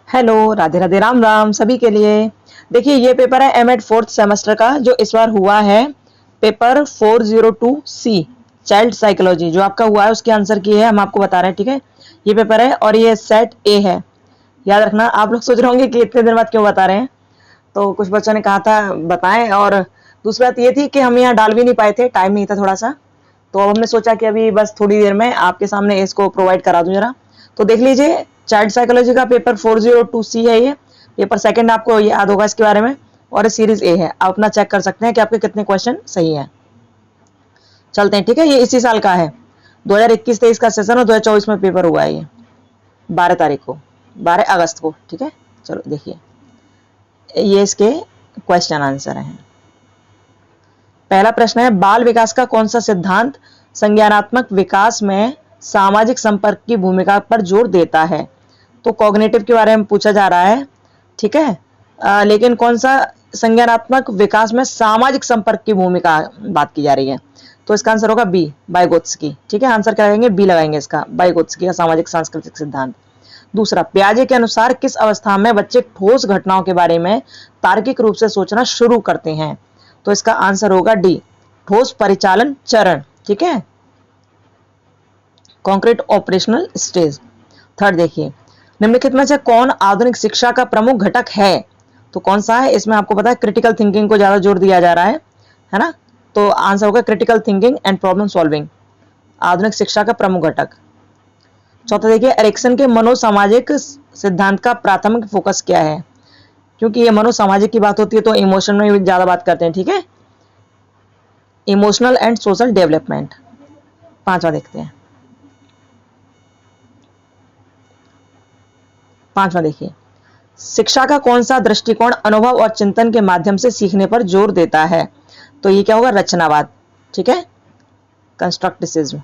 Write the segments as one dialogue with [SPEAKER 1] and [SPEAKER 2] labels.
[SPEAKER 1] Hello, Radhe Radhe, Ram Ram सभी के लिए। देखिए ये पेपर है एमएड फोर्थ सेमेस्टर का जो इस बार हुआ है पेपर 402 सी चाइल्ड साइकोलॉजी जो आपका हुआ है उसके आंसर की है हम आपको बता रहे हैं। ठीक है, ये पेपर है और ये सेट ए है। याद रखना। आप लोग सोच रहे होंगे कि इतने दिन बाद क्यों बता रहे हैं, तो कुछ बच्चों ने कहा था बताएं, और दूसरी बात ये थी कि हम यहाँ डाल भी नहीं पाए थे, टाइम नहीं था थोड़ा सा, तो अब हमने सोचा कि अभी बस थोड़ी देर में आपके सामने इसको प्रोवाइड करा दूं जरा। तो देख लीजिए, चाइल्ड साइकोलॉजी का पेपर 402 सी है, ये पेपर सेकंड आपको याद होगा इसके बारे में, और सीरीज ए है। आप अपना चेक कर सकते हैं कि आपके कितने क्वेश्चन सही हैं। चलते हैं, ठीक है। ये इसी साल का है, 2021-23 का सेशन और 2024 में पेपर हुआ है ये 12 तारीख को, 12 अगस्त को। ठीक है, चलो देखिए ये इसके क्वेश्चन आंसर हैं। पहला प्रश्न है, बाल विकास का कौन सा सिद्धांत संज्ञानात्मक विकास में सामाजिक संपर्क की भूमिका पर जोर देता है? तो कॉग्निटिव के बारे में पूछा जा रहा है, ठीक है। लेकिन कौन सा संज्ञानात्मक विकास में सामाजिक संपर्क की भूमिका बात की जा रही है, तो इसका आंसर होगा बी, बाइगोत्स्की। ठीक है, आंसर क्या लगाएंगे? बी लगाएंगे इसका, बाइगोत्स्की का सामाजिक सांस्कृतिक सिद्धांत। दूसरा, पियाजे के अनुसार किस अवस्था में बच्चे ठोस घटनाओं के बारे में तार्किक रूप से सोचना शुरू करते हैं? तो इसका आंसर होगा डी, ठोस परिचालन चरण। ठीक है, कॉन्क्रीट ऑपरेशनल स्टेज। थर्ड देखिए, निम्नलिखित में से कौन आधुनिक शिक्षा का प्रमुख घटक है? तो कौन सा है? इसमें आपको पता है क्रिटिकल थिंकिंग को ज्यादा जोर दिया जा रहा है ना। तो आंसर होगा critical thinking and problem solving, आधुनिक शिक्षा का प्रमुख घटक। चौथा देखिए, एरिक्सन के मनोसामाजिक सिद्धांत का प्राथमिक फोकस क्या है? क्योंकि ये मनोसामाजिक की बात होती है तो इमोशन में भी ज्यादा बात करते हैं। ठीक है, इमोशनल एंड सोशल डेवलपमेंट। पांचवा देखते हैं, पांचवा देखिए, शिक्षा का कौन सा दृष्टिकोण अनुभव और चिंतन के माध्यम से सीखने पर जोर देता है? तो ये क्या होगा? रचनावाद। ठीक है, कंस्ट्रक्टिसिज्म।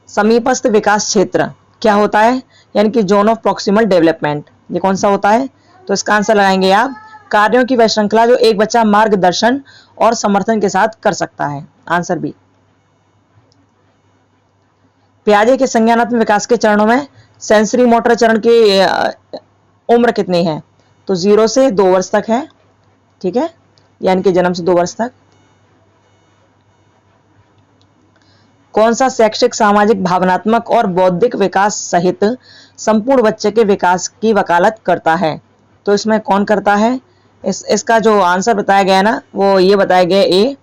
[SPEAKER 1] समीपस्थ विकास क्षेत्र क्या होता है? यानी कि जोन ऑफ प्रॉक्सिमल डेवलपमेंट, ये कौन सा होता है? तो इसका आंसर लगाएंगे आप, कार्यों की वह श्रृंखला जो एक बच्चा मार्गदर्शन और समर्थन के साथ कर सकता है। Answer B. पियाजे के संज्ञानात्मक विकास के चरणों में सेंसरी मोटर चरण की उम्र कितनी है? तो 0 से 2 वर्ष तक है। ठीक है, यानी कि जन्म से 2 वर्ष तक। कौन सा शैक्षिक, सामाजिक, भावनात्मक और बौद्धिक विकास सहित संपूर्ण बच्चे के विकास की वकालत करता है? तो इसमें कौन करता है? इसका जो आंसर बताया गया है ना, वो ये बताया गया ए।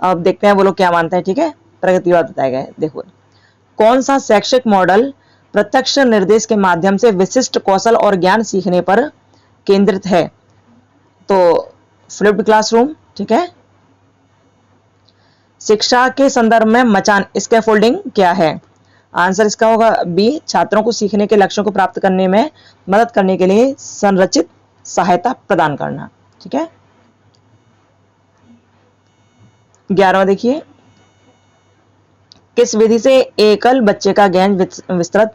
[SPEAKER 1] अब देखते हैं वो लोग क्या मानते हैं। ठीक है, प्रगतिवाद बताया गया है। देखो, कौन सा शैक्षिक मॉडल प्रत्यक्ष निर्देश के माध्यम से विशिष्ट कौशल और ज्ञान सीखने पर केंद्रित है? तो फ्लिप्ड क्लासरूम। ठीक है, शिक्षा के संदर्भ में मचान, स्कैफोल्डिंग क्या है? आंसर इसका होगा बी, छात्रों को सीखने के लक्ष्यों को प्राप्त करने में मदद करने के लिए संरचित सहायता प्रदान करना। ठीक है, 11वां देखिए, किस विधि से एकल बच्चे का ज्ञान विस्तृत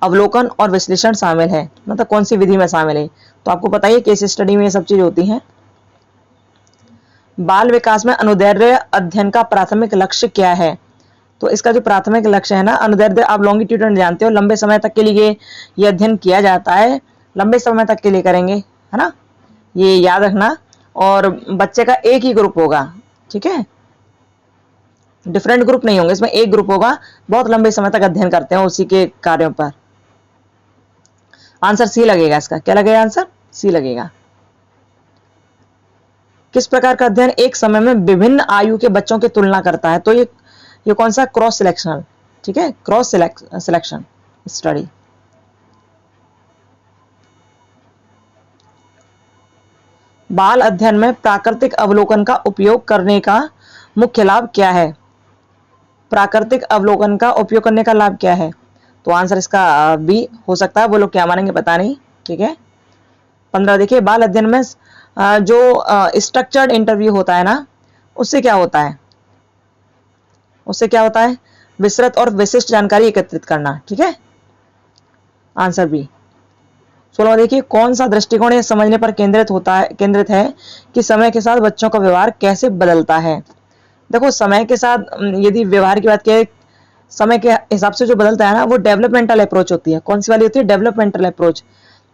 [SPEAKER 1] अवलोकन और विश्लेषण शामिल है? मतलब कौन सी विधि में शामिल है? तो आपको पता ही है केस स्टडी में ये सब चीज होती हैं। बाल विकास में अनुदैर्ध्य अध्ययन का प्राथमिक लक्ष्य क्या है? तो इसका जो प्राथमिक लक्ष्य है ना, अनुदैर्ध्य आप लॉन्गिट्यूडनल जानते हो, लंबे समय तक के लिए ये अध्ययन किया जाता है, लंबे समय तक के लिए करेंगे, है ना, ये याद रखना। और बच्चे का एक ही ग्रुप होगा। ठीक है, डिफरेंट ग्रुप नहीं होंगे, इसमें एक ग्रुप होगा, बहुत लंबे समय तक अध्ययन करते हैं उसी के कार्यों पर। आंसर सी लगेगा इसका। क्या लगेगा? आंसर सी लगेगा। किस प्रकार का अध्ययन एक समय में विभिन्न आयु के बच्चों की तुलना करता है? तो ये कौन सा? क्रॉस सिलेक्शनल। ठीक है, क्रॉस सिलेक्शन स्टडी। बाल अध्ययन में प्राकृतिक अवलोकन का उपयोग करने का मुख्य लाभ क्या है? प्राकृतिक अवलोकन का उपयोग करने का लाभ क्या है? तो आंसर इसका बी हो सकता है, वो लोग क्या मानेंगे पता नहीं। ठीक है, 15 देखिए, बाल अध्ययन में जो स्ट्रक्चर्ड इंटरव्यू होता है ना, उससे क्या होता है? उससे क्या होता है? विस्तृत और विशिष्ट जानकारी एकत्रित करना। ठीक है, आंसर बी। 16 देखिए, कौन सा दृष्टिकोण यह समझने पर केंद्रित है कि समय के साथ बच्चों का व्यवहार कैसे बदलता है? देखो, समय के साथ यदि व्यवहार की बात करें, समय के हिसाब से जो बदलता है ना, वो डेवलपमेंटल अप्रोच होती है। कौन सी वाली होती है? Developmental approach.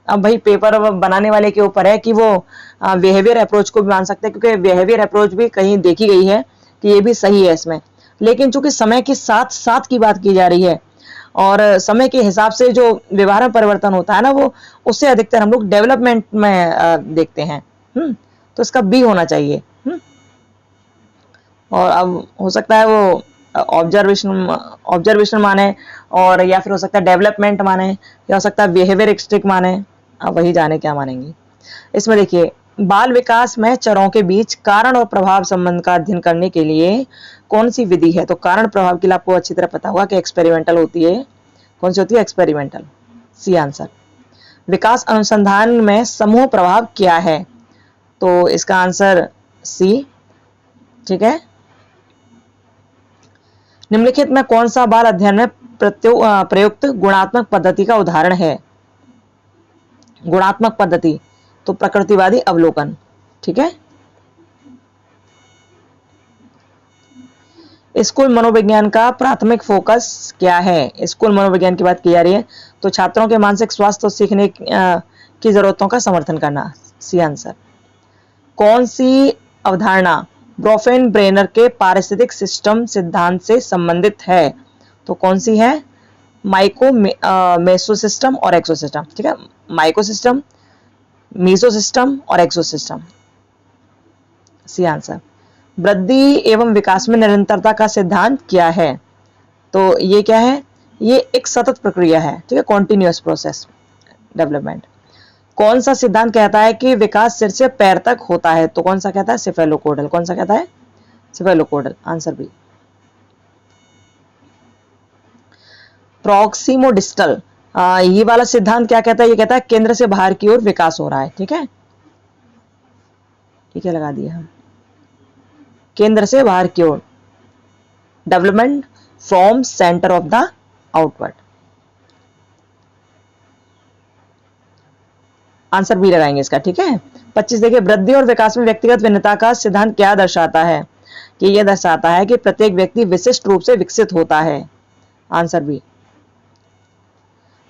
[SPEAKER 1] अब भाई पेपर बनाने वाले के ऊपर है कि वो बिहेवियर अप्रोच को भी मान सकते हैं, क्योंकि बिहेवियर अप्रोच भी कहीं देखी गई है कि ये भी सही है इसमें। लेकिन चूंकि समय के साथ साथ की बात की जा रही है और समय के हिसाब से जो व्यवहार में परिवर्तन होता है ना, वो उससे अधिकतर हम लोग डेवलपमेंट में देखते हैं। तो इसका बी होना चाहिए। और अब हो सकता है वो ऑब्जर्वेशन ऑब्जर्वेशन माने, और या फिर हो सकता है डेवलपमेंट माने, या हो सकता है बिहेवियरिस्टिक माने। अब वही जाने क्या मानेंगी। इसमें देखिए, बाल विकास में चरों के बीच कारण और प्रभाव संबंध का अध्ययन करने के लिए कौन सी विधि है? तो कारण प्रभाव के लिए आपको अच्छी तरह पता होगा कि एक्सपेरिमेंटल होती है। कौन सी होती है? एक्सपेरिमेंटल। C answer. विकास अनुसंधान में समूह प्रभाव क्या है? तो इसका आंसर सी। ठीक है। निम्नलिखित में कौन सा बाल अध्ययन में प्रयुक्त गुणात्मक पद्धति का उदाहरण है? गुणात्मक पद्धति तो प्रकृतिवादी अवलोकन। ठीक है। स्कूल मनोविज्ञान का प्राथमिक फोकस क्या है? स्कूल मनोविज्ञान की बात की जा रही है तो छात्रों के मानसिक स्वास्थ्य और सीखने की जरूरतों का समर्थन करना। C answer. कौन सी अवधारणा ब्रोफेन ब्रेनर के पारिस्थितिक सिस्टम सिद्धांत से संबंधित है? तो कौन सी है? माइको मेसो सिस्टम और एक्सो सिस्टम। ठीक है। माइको सिस्टम, मीसो सिस्टम और एक्सो सिस्टम। C answer. वृद्धि एवं विकास में निरंतरता का सिद्धांत क्या है? तो ये क्या है? ये एक सतत प्रक्रिया है। ठीक है। Continuous process development. कौन सा सिद्धांत कहता है कि विकास सिर से पैर तक होता है? तो कौन सा कहता है? सिफेलोकोडल। कौन सा कहता है? सिफेलोकोडल। Answer B. प्रॉक्सिमोडिस्टल, ये वाला सिद्धांत क्या कहता है? ये कहता है केंद्र से बाहर की ओर विकास हो रहा है। ठीक है। ठीक है, लगा दिया हम। केंद्र से बाहर की ओर, development from centre of the outward. Answer B लगाएंगे इसका। ठीक है। 25 देखिए, वृद्धि और विकास में व्यक्तिगत भिन्नता का सिद्धांत क्या दर्शाता है? कि यह दर्शाता है कि प्रत्येक व्यक्ति विशिष्ट रूप से विकसित होता है। Answer B.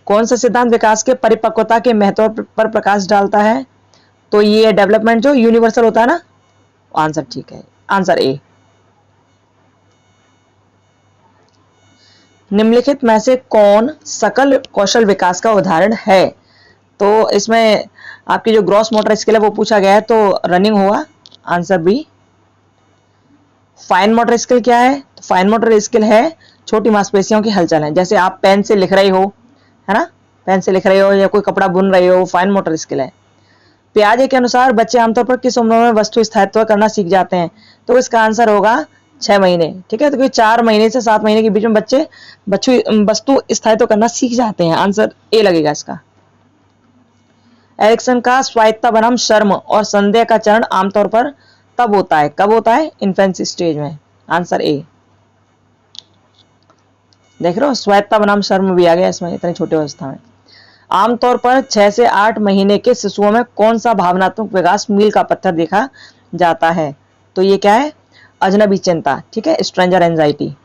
[SPEAKER 1] कौन सा सिद्धांत विकास के परिपक्वता के महत्व पर प्रकाश डालता है? तो ये डेवलपमेंट जो यूनिवर्सल होता है ना। आंसर ठीक है। Answer A. निम्नलिखित में से कौन सकल कौशल विकास का उदाहरण है? तो इसमें आपकी जो ग्रॉस मोटर स्किल है वो पूछा गया है, तो रनिंग होगा। Answer B. Fine motor skill क्या है? तो फाइन मोटर स्किल है छोटी मांसपेशियों की हलचल है। जैसे आप पेन से लिख रहे हो, है ना, पेन से लिख रहे हो या कोई कपड़ा बुन रहे हो, फाइन मोटर स्किल है। पियाजे के अनुसार बच्चे आमतौर पर किस उम्र में वस्तु स्थायित्व करना सीख जाते हैं? तो इसका आंसर होगा 6 महीने। ठीक है। तो 4 महीने से 7 महीने के बीच में बच्चे वस्तु स्थायित्व करना सीख जाते हैं। आंसर ए लगेगा इसका। एरिक्सन का स्वायत्तता बनाम शर्म और संदेह का चरण आमतौर पर तब होता है, कब होता है? इन्फेंसी स्टेज में। Answer A. देख रहे हो, स्वायत्तता बनाम शर्म भी आ गया इसमें, इतनी छोटी अवस्था में। आमतौर पर 6 से 8 महीने के शिशुओं में कौन सा भावनात्मक विकास मील का पत्थर देखा जाता है? तो ये क्या है? अजनबी चिंता। ठीक है। Stranger anxiety.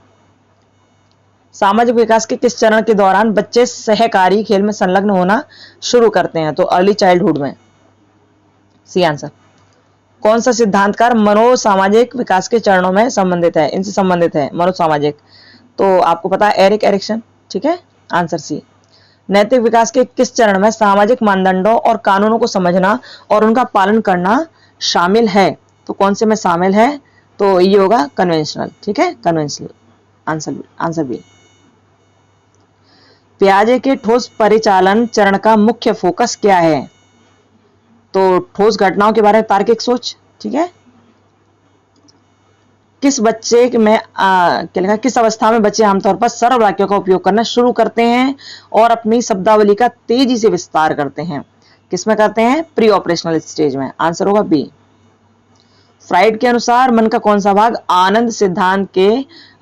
[SPEAKER 1] सामाजिक विकास के किस चरण के दौरान बच्चे सहकारी खेल में संलग्न होना शुरू करते हैं? तो अर्ली चाइल्डहुड में। C answer. कौन सा सिद्धांतकार मनोसामाजिक विकास के चरणों में संबंधित है? इनसे संबंधित है मनोसामाजिक। तो आपको पता है एरिक एरिक्सन। ठीक है। Answer C. नैतिक विकास के किस चरण में सामाजिक मानदंडों और कानूनों को समझना और उनका पालन करना शामिल है? तो कौन से में शामिल है? तो ये होगा कन्वेंशनल। ठीक है। कन्वेंशनल। Answer B. पियाजे के ठोस परिचालन चरण का मुख्य फोकस क्या है? तो ठोस घटनाओं के बारे में तार्किक सोच। ठीक है। किस बच्चे में क्या लिखा? किस अवस्था में बच्चे आमतौर पर सरल वाक्यों का उपयोग करना शुरू करते हैं और अपनी शब्दावली का तेजी से विस्तार करते हैं? किसमें करते हैं? प्री ऑपरेशनल स्टेज में। आंसर होगा बी। फ्राइड के अनुसार मन का कौन सा भाग आनंद सिद्धांत के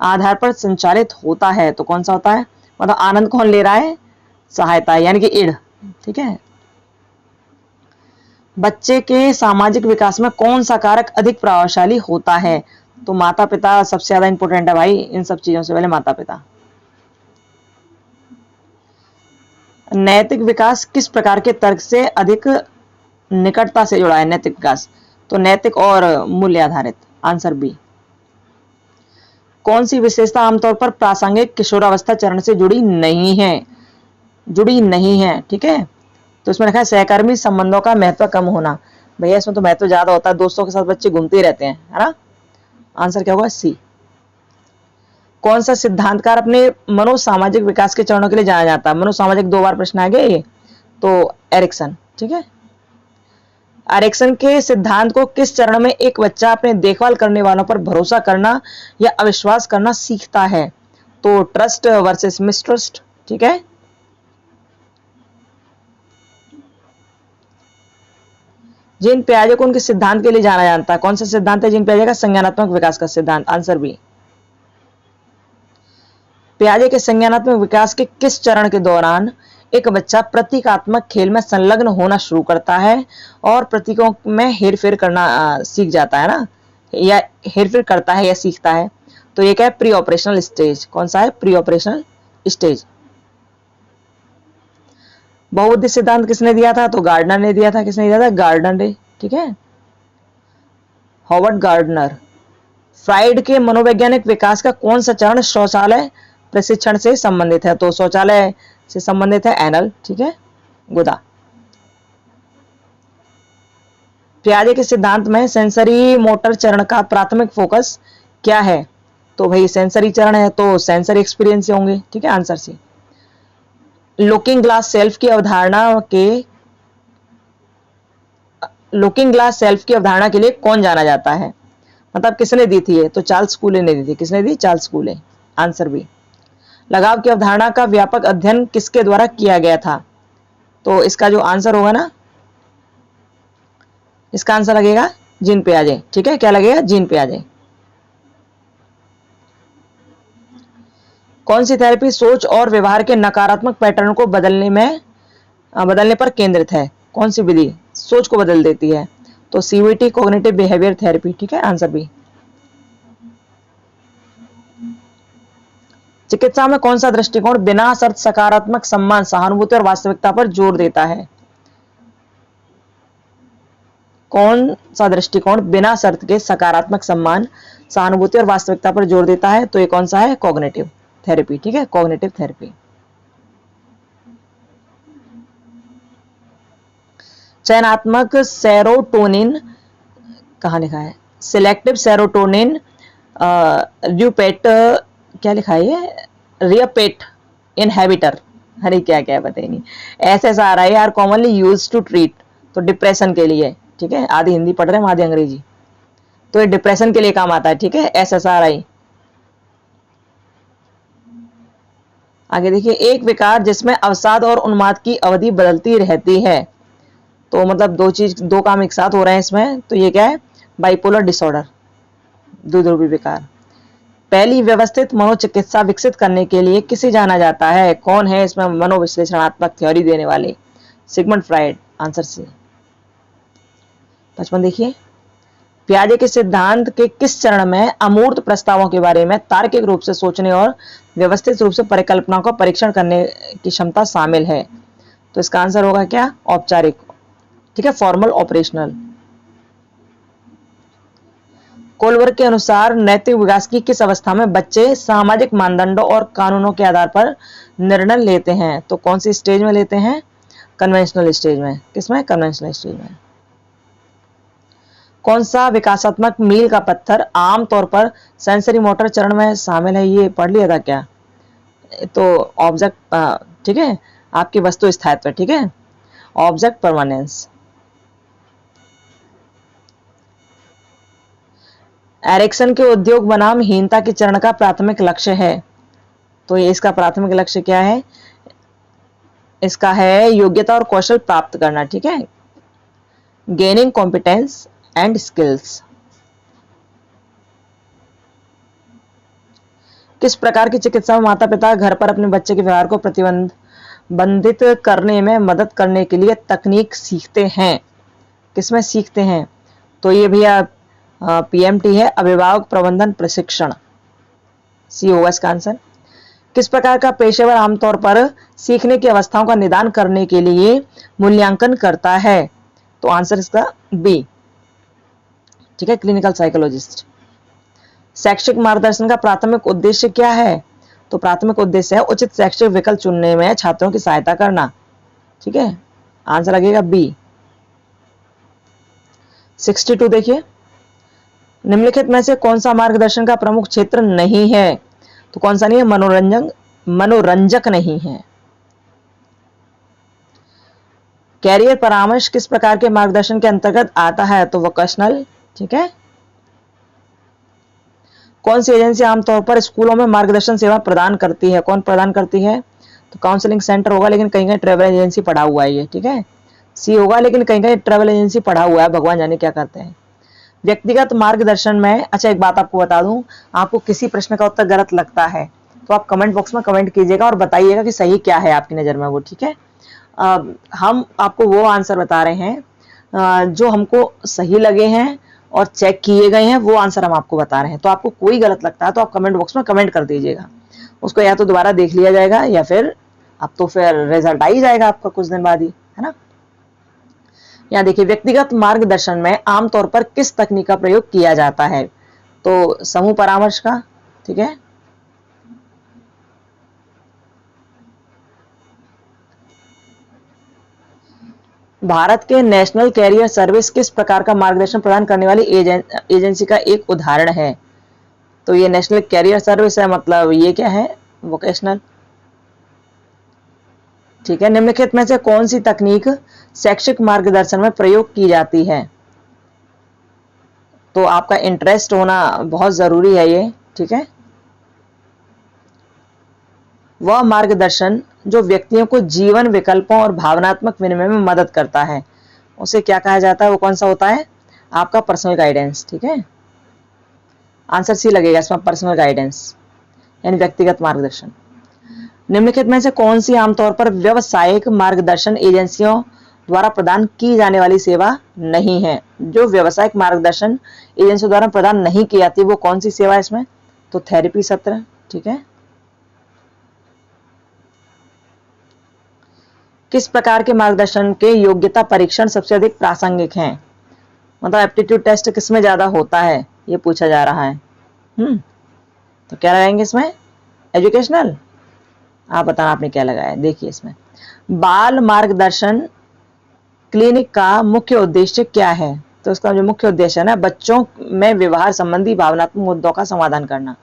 [SPEAKER 1] आधार पर संचालित होता है? तो कौन सा होता है? मतलब आनंद कौन ले रहा है? सहायता, यानी कि इड। ठीक है। बच्चे के सामाजिक विकास में कौन सा कारक अधिक प्रभावशाली होता है? तो माता पिता सबसे ज्यादा इंपॉर्टेंट है भाई, इन सब चीजों से पहले माता पिता। नैतिक विकास किस प्रकार के तर्क से अधिक निकटता से जुड़ा है? नैतिक विकास तो नैतिक और मूल्य आधारित, आंसर बी। कौन सी विशेषता आमतौर पर प्रासंगिक किशोरावस्था चरण से जुड़ी नहीं है? ठीक है, तो इसमें लिखा है सहकर्मी संबंधों का महत्व कम होना। भैया इसमें तो महत्व ज्यादा होता है, दोस्तों के साथ बच्चे घूमते ही रहते हैं, है ना। आंसर क्या होगा? सी। कौन सा सिद्धांतकार अपने मनोसामाजिक विकास के चरणों के लिए जाना जाता है? मनोसामाजिक 2 बार प्रश्न आ गया ये, तो एरिक्सन। ठीक है, एरिक्सन के सिद्धांत को किस चरण में एक बच्चा अपने देखभाल करने वालों पर भरोसा करना या अविश्वास करना सीखता है? तो ट्रस्ट वर्सेस मिसट्रस्ट। ठीक है, जीन पियाजे को उनके सिद्धांत के लिए जाना जाता है। कौन सा सिद्धांत है जीन पियाजे का? संज्ञानात्मक विकास का सिद्धांत, आंसर बी। पियाजे के संज्ञानात्मक विकास के किस चरण के दौरान एक बच्चा प्रतीकात्मक खेल में संलग्न होना शुरू करता है और प्रतीकों में हेरफेर करना सीख जाता है ना, या हेरफेर करता है या सीखता है? तो ये क्या है? Pre operational stage. कौन सा है? Pre operational stage. बहुबुद्धि सिद्धांत किसने दिया था? तो गार्डनर ने दिया था। किसने दिया था? गार्डनर ने। ठीक है, हॉवर्ड गार्डनर। फ्राइड के मनोवैज्ञानिक विकास का कौन सा चरण शौचालय प्रशिक्षण से संबंधित है? तो शौचालय से संबंधित है एनल। ठीक है, गुदा। पियाजे के सिद्धांत में सेंसरी मोटर चरण का प्राथमिक फोकस क्या है? तो भाई सेंसरी चरण है तो सेंसरी एक्सपीरियंस होंगे। ठीक है, answer C. Looking glass self की अवधारणा के लिए कौन जाना जाता है? मतलब किसने दी थी ये? तो चार्ल्स कूले ने दी थी। किसने दी? Charles कूले, answer B. लगाव की अवधारणा का व्यापक अध्ययन किसके द्वारा किया गया था? तो इसका जो आंसर होगा ना, इसका आंसर लगेगा जीन पियाजे। ठीक है, क्या लगेगा? जीन पियाजे। कौन सी थेरेपी सोच और व्यवहार के नकारात्मक पैटर्न को बदलने पर केंद्रित है? कौन सी विधि सोच को बदल देती है? तो सीबीटी, कॉग्निटिव बिहेवियर थेरेपी। ठीक है, आंसर बी। चिकित्सा में कौन सा दृष्टिकोण बिना शर्त सकारात्मक सम्मान, सहानुभूति और वास्तविकता पर जोर देता है? कौन सा दृष्टिकोण बिना शर्त के सकारात्मक सम्मान, सहानुभूति और वास्तविकता पर जोर देता है? तो ये कौन सा है? Cognitive therapy. ठीक है, कॉग्निटिव थेरेपी। चयनात्मक सेरोटोनिन कहाँ लिखा है? सिलेक्टिव सेरोटोनिन र्यूपेट, क्या लिखा है ये? Reuptake inhibitor. अरे क्या क्या पता ही नहीं। SSRI are commonly use to treat, तो डिप्रेशन के लिए। ठीक है, आधी हिंदी पढ़ रहे हैं आधी अंग्रेजी, तो ये डिप्रेशन के लिए काम आता है। ठीक है, SSRI। आगे देखिए, एक विकार जिसमें अवसाद और उन्माद की अवधि बदलती रहती है, तो मतलब दो काम एक साथ हो रहे हैं इसमें, तो ये क्या है? बाइपोलर डिसऑर्डर, द्विध्रुवी विकार। पहली व्यवस्थित मनोचिकित्सा विकसित करने के लिए किसे जाना जाता है? कौन है इसमें मनोविश्लेषणात्मक थ्योरी देने वाले? Sigmund Freud, answer C. 55 देखिए, पियाजे के सिद्धांत के किस चरण में अमूर्त प्रस्तावों के बारे में तार्किक रूप से सोचने और व्यवस्थित रूप से परिकल्पनाओं का परीक्षण करने की क्षमता शामिल है? तो इसका आंसर होगा क्या? औपचारिक। ठीक है, फॉर्मल ऑपरेशनल। कोलवर्ग के अनुसार नैतिक विकास की किस अवस्था में बच्चे सामाजिक मानदंडों और कानूनों के आधार पर निर्णय लेते हैं? तो कौन सी स्टेज में लेते हैं? कन्वेंशनल स्टेज में। किसमें? कन्वेंशनल स्टेज में। कौन सा विकासात्मक मील का पत्थर आमतौर पर सेंसरी मोटर चरण में शामिल है? ये पढ़ लिया था क्या? तो ऑब्जेक्ट, ठीक है, आपकी वस्तु स्थायित्व। ठीक है, ऑब्जेक्ट परमानेंस। एरिक्सन के उद्योग बनाम हीनता के चरण का प्राथमिक लक्ष्य है, तो ये इसका प्राथमिक लक्ष्य क्या है? इसका है योग्यता और कौशल प्राप्त करना। ठीक है, गेनिंग कॉम्पिटेंस एंड स्किल्स। किस प्रकार की चिकित्सा में माता पिता घर पर अपने बच्चे के व्यवहार को प्रतिबंधित करने में मदद करने के लिए तकनीक सीखते हैं? किसमें सीखते हैं? तो ये भैया PMT है, अभिभावक प्रबंधन प्रशिक्षण। सी होगा इसका आंसर। किस प्रकार का पेशेवर आमतौर पर सीखने की अवस्थाओं का निदान करने के लिए मूल्यांकन करता है? तो आंसर इसका बी, ठीक है, क्लिनिकल साइकोलॉजिस्ट। शैक्षिक मार्गदर्शन का प्राथमिक उद्देश्य क्या है? तो प्राथमिक उद्देश्य है उचित शैक्षिक विकल्प चुनने में छात्रों की सहायता करना, ठीक है, आंसर लगेगा बी। 62 देखिए, निम्नलिखित में से कौन सा मार्गदर्शन का प्रमुख क्षेत्र नहीं है? तो कौन सा नहीं है? मनोरंजक नहीं है। कैरियर परामर्श किस प्रकार के मार्गदर्शन के अंतर्गत आता है? तो वोकेशनल, ठीक है। कौन सी एजेंसी आमतौर पर स्कूलों में मार्गदर्शन सेवा प्रदान करती है? कौन प्रदान करती है? तो काउंसलिंग सेंटर होगा, लेकिन कहीं कहीं ट्रेवल एजेंसी पढ़ा हुआ है ये, ठीक है। सी होगा, लेकिन कहीं कहीं ट्रेवल एजेंसी पढ़ा हुआ है, भगवान जाने क्या करते हैं। व्यक्तिगत मार्गदर्शन में, अच्छा एक बात आपको बता दूं, आपको किसी प्रश्न का उत्तर गलत लगता है तो आप कमेंट बॉक्स में कमेंट कीजिएगा और बताइएगा कि सही क्या है आपकी नज़र में वो, ठीक है। हम आपको वो आंसर बता रहे हैं जो हमको सही लगे हैं और चेक किए गए हैं, वो आंसर हम आपको बता रहे हैं। तो आपको कोई गलत लगता है तो आप कमेंट बॉक्स में कमेंट कर दीजिएगा, उसको या तो दोबारा देख लिया जाएगा या फिर अब तो फिर रिजल्ट आ ही जाएगा आपका कुछ दिन बाद ही, है ना। यहाँ देखिए, व्यक्तिगत मार्गदर्शन में आमतौर पर किस तकनीक का प्रयोग किया जाता है? तो समूह परामर्श का, ठीक है। भारत के नेशनल कैरियर सर्विस किस प्रकार का मार्गदर्शन प्रदान करने वाली एजेंसी का एक उदाहरण है? तो ये नेशनल कैरियर सर्विस है, मतलब ये क्या है? वोकेशनल, ठीक है। निम्नलिखित में से कौन सी तकनीक शैक्षिक मार्गदर्शन में प्रयोग की जाती है? तो आपका इंटरेस्ट होना बहुत जरूरी है ये, ठीक है। वह मार्गदर्शन जो व्यक्तियों को जीवन विकल्पों और भावनात्मक विनिमय में मदद करता है, उसे क्या कहा जाता है? वो कौन सा होता है? आपका पर्सनल गाइडेंस, ठीक है। आंसर सी लगेगा इसमें, पर्सनल गाइडेंस यानी व्यक्तिगत मार्गदर्शन। निम्नलिखित में से कौन सी आमतौर पर व्यावसायिक मार्गदर्शन एजेंसियों द्वारा प्रदान की जाने वाली सेवा नहीं है? जो व्यावसायिक मार्गदर्शन एजेंसियों द्वारा प्रदान नहीं की जाती वो कौन सी सेवा है इसमें? तो थेरेपी सत्र, ठीक है। किस प्रकार के मार्गदर्शन के योग्यता परीक्षण सबसे अधिक प्रासंगिक हैं? मतलब एप्टीट्यूड टेस्ट किस में ज्यादा होता है ये पूछा जा रहा है। तो क्या लगाएंगे इसमें? एजुकेशनल। आप बताना आपने क्या लगाया। देखिए इसमें बाल मार्गदर्शन क्लिनिक का मुख्य उद्देश्य क्या है? तो इसका जो मुख्य उद्देश्य है ना, बच्चों में व्यवहार संबंधी भावनात्मक मुद्दों का समाधान करना।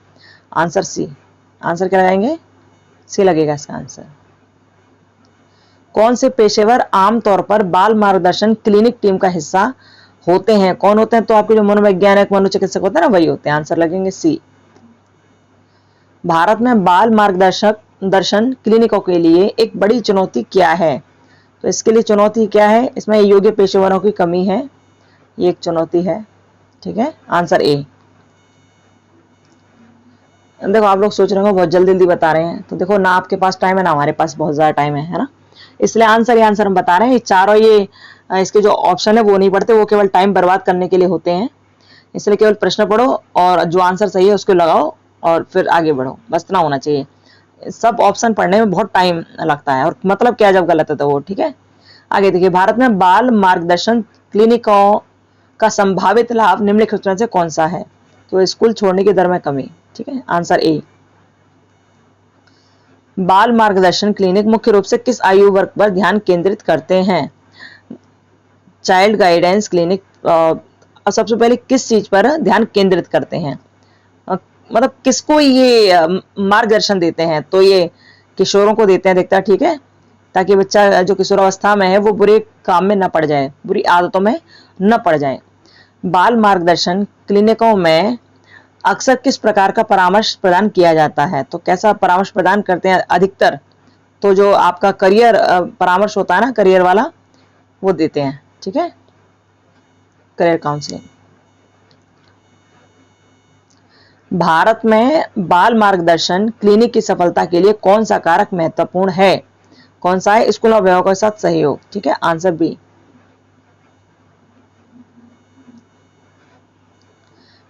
[SPEAKER 1] Answer C. आंसर क्या लगाएंगे? सी लगेगा इसका आंसर। कौन से पेशेवर आमतौर पर बाल मार्गदर्शन क्लिनिक टीम का हिस्सा होते हैं? कौन होते हैं? तो आपके जो मनोवैज्ञानिक मनोचिकित्सक होते हैं ना, वही होते हैं। आंसर लगेंगे सी। भारत में बाल मार्गदर्शन क्लिनिकों के लिए एक बड़ी चुनौती क्या है? तो इसके लिए चुनौती क्या है? इसमें योग्य पेशेवरों की कमी है, ये एक चुनौती है, ठीक है। Answer A. देखो आप लोग सोच रहे हो बहुत जल्दी जल्दी बता रहे हैं, तो देखो ना आपके पास टाइम है ना हमारे पास बहुत ज्यादा टाइम है ना, इसलिए आंसर हम बता रहे हैं। चारों ये इसके जो ऑप्शन है वो नहीं पढ़ते, वो केवल टाइम बर्बाद करने के लिए होते हैं। इसलिए केवल प्रश्न पढ़ो और जो आंसर सही है उसको लगाओ और फिर आगे बढ़ो, बस इतना होना चाहिए। सब ऑप्शन पढ़ने में बहुत टाइम लगता है और मतलब क्या जब गलत है तो वो, ठीक है। आगे देखिए, भारत में बाल मार्गदर्शन क्लिनिकों का संभावित लाभ निम्नलिखित में से कौन सा है? तो स्कूल छोड़ने की दर में कमी, ठीक है। Answer A. बाल मार्गदर्शन क्लिनिक मुख्य रूप से किस आयु वर्ग पर ध्यान केंद्रित करते हैं? चाइल्ड गाइडेंस क्लिनिक सबसे पहले किस चीज पर ध्यान केंद्रित करते हैं? मतलब किसको ये मार्गदर्शन देते हैं? तो ये किशोरों को देते हैं, देखता है, ठीक है, ताकि बच्चा जो किशोरावस्था में है वो बुरे काम में न पड़ जाए, बुरी आदतों में न पड़ जाए। बाल मार्गदर्शन क्लिनिकों में अक्सर किस प्रकार का परामर्श प्रदान किया जाता है? तो कैसा परामर्श प्रदान करते हैं अधिकतर? तो जो आपका करियर परामर्श होता है ना, करियर वाला, वो देते हैं, ठीक है, करियर काउंसलिंग। भारत में बाल मार्गदर्शन क्लिनिक की सफलता के लिए कौन सा कारक महत्वपूर्ण है? कौन सा है? स्कूल और अभिभावकों के साथ सहयोग, ठीक है। Answer B.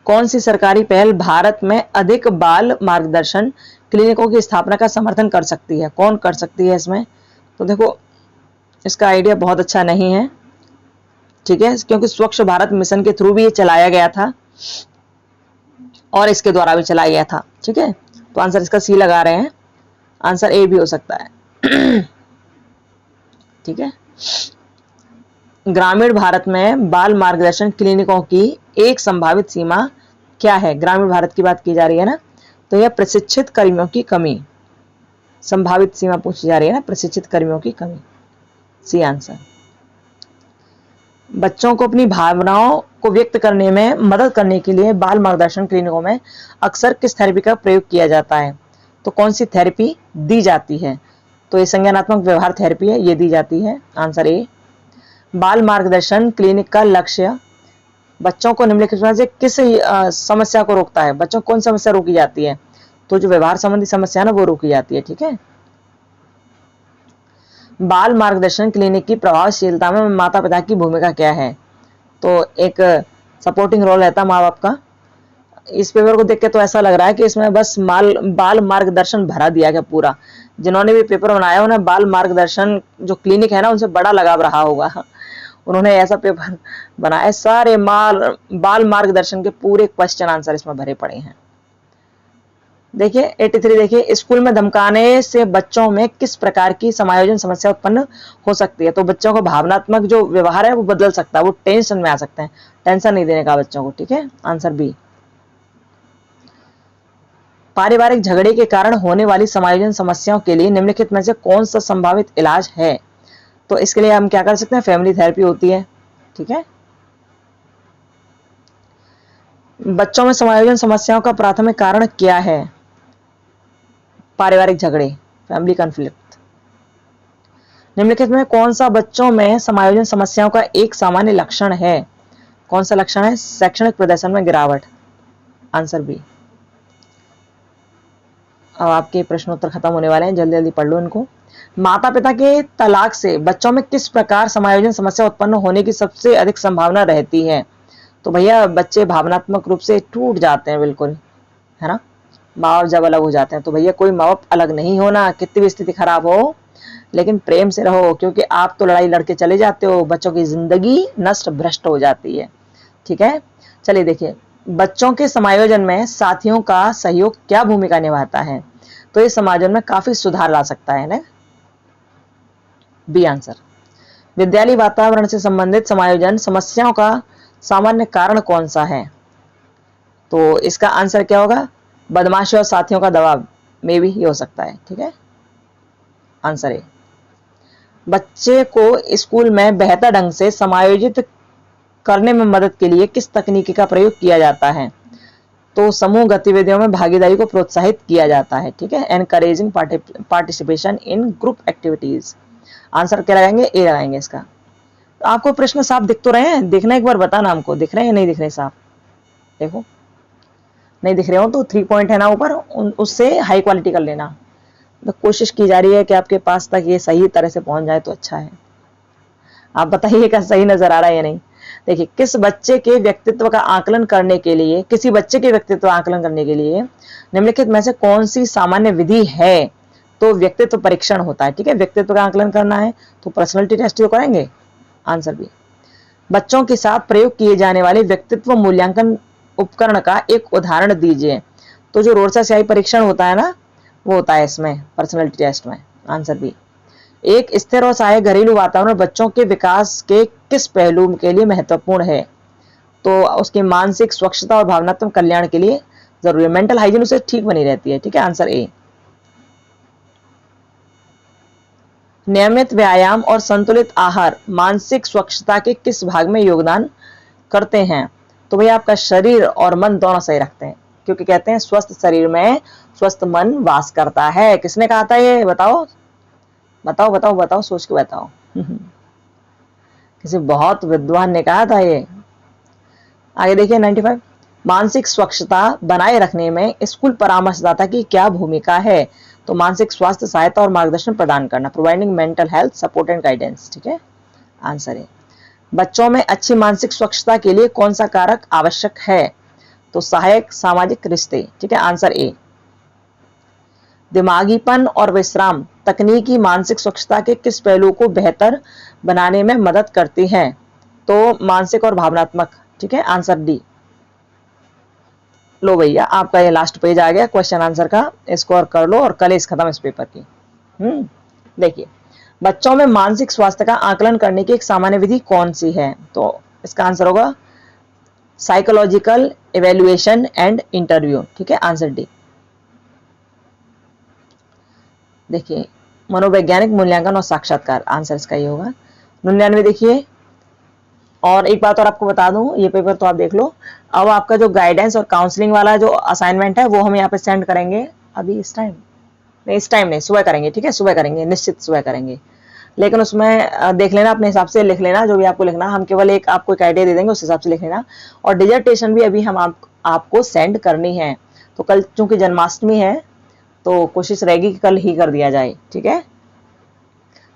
[SPEAKER 1] कौन सी सरकारी पहल भारत में अधिक बाल मार्गदर्शन क्लिनिकों की स्थापना का समर्थन कर सकती है? कौन कर सकती है इसमें? तो देखो, इसका आइडिया बहुत अच्छा नहीं है, ठीक है, क्योंकि स्वच्छ भारत मिशन के थ्रू भी ये चलाया गया था और इसके द्वारा भी चलाया गया था, ठीक है। तो आंसर इसका सी लगा रहे हैं, आंसर ए भी हो सकता है। ठीक है। ग्रामीण भारत में बाल मार्गदर्शन क्लिनिकों की एक संभावित सीमा क्या है? ग्रामीण भारत की बात की जा रही है ना, तो यह प्रशिक्षित कर्मियों की कमी, संभावित सीमा पूछी जा रही है ना, प्रशिक्षित कर्मियों की कमी, सी आंसर। बच्चों को अपनी भावनाओं को व्यक्त करने में मदद करने के लिए बाल मार्गदर्शन क्लिनिकों में अक्सर किस थेरेपी का प्रयोग किया जाता है? तो कौन सी थेरेपी दी जाती है? तो ये संज्ञानात्मक व्यवहार थेरेपी है, ये दी जाती है, आंसर ए। बाल मार्गदर्शन क्लिनिक का लक्ष्य बच्चों को निम्नलिखित में से किस समस्या को रोकता है? बच्चों को कौन समस्या रोकी जाती है? तो जो व्यवहार संबंधी समस्या ना, वो रोकी जाती है, ठीक है। बाल मार्गदर्शन क्लिनिक की प्रभावशीलता में माता पिता की भूमिका क्या है? तो एक सपोर्टिंग रोल रहता है माँ बाप का। इस पेपर को देख के तो ऐसा लग रहा है कि इसमें बस बाल मार्गदर्शन भरा दिया गया पूरा। जिन्होंने भी पेपर बनाया उन्हें बाल मार्गदर्शन जो क्लिनिक है ना, उनसे बड़ा लगाव रहा होगा, उन्होंने ऐसा पेपर बनाया। सारे बाल मार्गदर्शन के पूरे क्वेश्चन आंसर इसमें भरे पड़े हैं। देखिए 83, देखिए स्कूल में धमकाने से बच्चों में किस प्रकार की समायोजन समस्या उत्पन्न हो सकती है? तो बच्चों को भावनात्मक जो व्यवहार है वो बदल सकता है, वो टेंशन में आ सकते हैं, टेंशन नहीं देने का बच्चों को, ठीक है, आंसर बी। पारिवारिक झगड़े के कारण होने वाली समायोजन समस्याओं के लिए निम्नलिखित में से कौन सा संभावित इलाज है? तो इसके लिए हम क्या कर सकते हैं? फैमिली थेरेपी होती है, ठीक है। बच्चों में समायोजन समस्याओं का प्राथमिक कारण क्या है? पारिवारिक झगड़े, फैमिली कॉन्फ्लिक्ट। निम्नलिखित में कौन सा बच्चों में समायोजन समस्याओं का एक सामान्य लक्षण है? कौन सा लक्षण है? शैक्षणिक प्रदर्शन में गिरावट, आंसर बी। अब आपके प्रश्नोत्तर खत्म होने वाले हैं, जल्दी जल्दी पढ़ लो इनको। माता पिता के तलाक से बच्चों में किस प्रकार समायोजन समस्या उत्पन्न होने की सबसे अधिक संभावना रहती है? तो भैया बच्चे भावनात्मक रूप से टूट जाते हैं, बिल्कुल, है ना, माँ बाप जब अलग हो जाते हैं। तो भैया कोई माँ बाप अलग नहीं होना, कितनी भी स्थिति खराब हो, लेकिन प्रेम से रहो, क्योंकि आप तो लड़ाई लड़के चले जाते हो, बच्चों की जिंदगी नष्ट भ्रष्ट हो जाती है, ठीक है। चलिए देखिए, बच्चों के समायोजन में साथियों का सहयोग क्या भूमिका निभाता है? तो ये समायोजन में काफी सुधार ला सकता है ना, बी आंसर। विद्यालय वातावरण से संबंधित समायोजन समस्याओं का सामान्य कारण कौन सा है? तो इसका आंसर क्या होगा? बदमाशी और साथियों का दबाव, में भी हो सकता है, ठीक है, आंसर ए। बच्चे को स्कूल में बेहतर ढंग से समायोजित करने में मदद के लिए किस तकनीकी का प्रयोग किया जाता है? तो समूह गतिविधियों में भागीदारी को प्रोत्साहित किया जाता है, ठीक है, encouraging participation in group activities, answer क्या लगाएंगे? ए लगाएंगे इसका। तो आपको प्रश्न साफ दिख तो रहे हैं? देखना एक बार बताना हमको, दिख रहे हैं या नहीं दिख रहे साफ? देखो, नहीं दिख रहे हो तो 3 पॉइंट है ना ऊपर, उससे हाई क्वालिटी कर लेना। तो कोशिश की जा रही है कि आपके पास तक ये सही तरह से पहुंच जाए तो अच्छा है। आप बताइए क्या सही नजर आ रहा है या नहीं? देखिए, किसी बच्चे के व्यक्तित्व का आकलन करने के लिए निम्नलिखित में से कौन सी सामान्य विधि है? तो व्यक्तित्व परीक्षण होता है, ठीक है, व्यक्तित्व का आकलन करना है तो पर्सनालिटी टेस्ट तो करेंगे, आंसर बी। बच्चों के साथ प्रयोग किए जाने वाले व्यक्तित्व मूल्यांकन उपकरण का एक उदाहरण दीजिए। तो जो रोरसा स्याही परीक्षण होता है ना, वो होता है इसमें पर्सनालिटी टेस्ट में, आंसर बी। एक स्थिर और सहायक घरेलू वातावरण बच्चों के विकास के किस पहलू के लिए महत्वपूर्ण है? तो उसकी मानसिक स्वच्छता और भावनात्मक कल्याण के लिए जरूरी है, मेंटल हाइजीन उसे ठीक बनी रहती है, ठीक है, आंसर ए। नियमित व्यायाम और संतुलित आहार मानसिक स्वच्छता के किस भाग में योगदान करते हैं? तो भैया आपका शरीर और मन दोनों सही रखते हैं, क्योंकि कहते हैं स्वस्थ शरीर में स्वस्थ मन वास करता है। किसने कहा था ये? बताओ बताओ बताओ बताओ, सोच के बताओ। किसी बहुत विद्वान ने कहा था ये। आगे देखिए 95, मानसिक स्वच्छता बनाए रखने में स्कूल परामर्शदाता की क्या भूमिका है? तो मानसिक स्वास्थ्य सहायता और मार्गदर्शन प्रदान करना, providing mental health support and guidance, ठीक है, आंसर है। बच्चों में अच्छी मानसिक स्वच्छता के लिए कौन सा कारक आवश्यक है? तो सहायक सामाजिक रिश्ते, ठीक है, आंसर ए। दिमागीपन और विश्राम तकनीकी मानसिक स्वच्छता के किस पहलू को बेहतर बनाने में मदद करती हैं? तो मानसिक और भावनात्मक, ठीक है, आंसर डी। लो भैया, आपका ये लास्ट पेज आ गया क्वेश्चन आंसर का, इसको और कर लो और कल इस खत्म इस पेपर की। देखिए, बच्चों में मानसिक स्वास्थ्य का आकलन करने की एक सामान्य विधि कौन सी है? तो इसका आंसर होगा साइकोलॉजिकल इवेल्युएशन एंड इंटरव्यू, ठीक है, आंसर डी। देखिए, मनोवैज्ञानिक मूल्यांकन और साक्षात्कार, आंसर इसका ये होगा। 99 देखिए, और एक बात और आपको बता दूं, ये पेपर तो आप देख लो, अब आपका जो गाइडेंस और काउंसलिंग वाला जो असाइनमेंट है वो हम यहाँ पे सेंड करेंगे अभी इस टाइम नहीं, इस टाइम नहीं, सुबह करेंगे, ठीक है, सुबह करेंगे, निश्चित सुबह करेंगे। लेकिन उसमें देख लेना, अपने हिसाब से लिख लेना, जो भी आपको लिखना, हम केवल एक आपको एक आइडिया दे देंगे, उस हिसाब से लिख लेना। और डिजर्टेशन भी अभी हम आपको सेंड करनी है। तो कल चूंकि जन्माष्टमी है तो कोशिश रहेगी कि कल ही कर दिया जाए, ठीक है।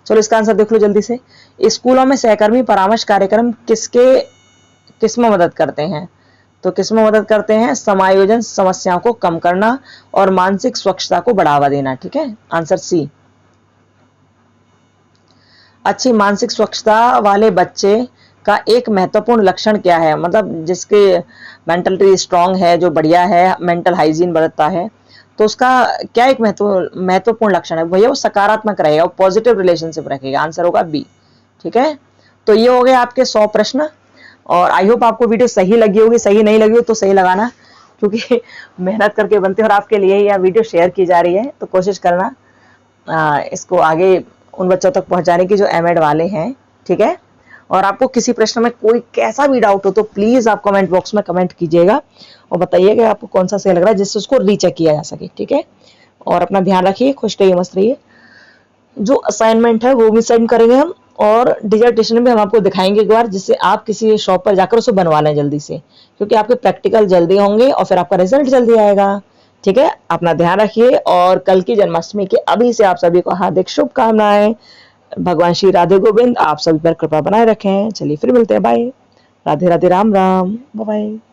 [SPEAKER 1] चलो इसका आंसर देख लो जल्दी से। स्कूलों में सहकर्मी परामर्श कार्यक्रम किसमें मदद करते हैं? तो किसमें मदद करते हैं? समायोजन, समस्याओं को कम करना और मानसिक स्वच्छता को बढ़ावा देना, ठीक है, आंसर सी। अच्छी मानसिक स्वच्छता वाले बच्चे का एक महत्वपूर्ण लक्षण क्या है? मतलब जिसके मेंटलिटी स्ट्रांग है, जो बढ़िया है, मेंटल हाइजीन बरतता है, तो उसका क्या एक महत्वपूर्ण लक्षण है भैया? वो सकारात्मक रहेगा, वो पॉजिटिव रिलेशनशिप रखेगा, आंसर होगा बी, ठीक है। तो ये हो गए आपके 100 प्रश्न, और आई होप आपको वीडियो सही लगी होगी। सही नहीं लगी हो तो सही लगाना, क्योंकि मेहनत करके बनते हैं और आपके लिए यह वीडियो शेयर की जा रही है, तो कोशिश करना इसको आगे उन बच्चों तक पहुंचाने की जो एमएड वाले हैं, ठीक है। और आपको किसी प्रश्न में कोई कैसा भी डाउट हो तो प्लीज आप कमेंट बॉक्स में कमेंट कीजिएगा और बताइए कि आपको कौन सा सही लग रहा है, जिससे उसको रीचेक किया जा सके, ठीक है। और अपना ध्यान रखिए, खुश रहिए, मस्त रहिए। जो असाइनमेंट है वो भी सेंड करेंगे हम, और डिजर्टेशन भी हम आपको दिखाएंगे एक बार, जिससे आप किसी शॉप पर जाकर उसे बनवा लें जल्दी से, क्योंकि आपके प्रैक्टिकल जल्दी होंगे और फिर आपका रिजल्ट जल्दी आएगा, ठीक है। अपना ध्यान रखिए, और कल की जन्माष्टमी के अभी से आप सभी को हार्दिक शुभकामनाएं। भगवान श्री राधे गोविंद आप सभी पर कृपा बनाए रखें। चलिए फिर मिलते हैं, bye. Radhe Radhe, Ram Ram, bye bye.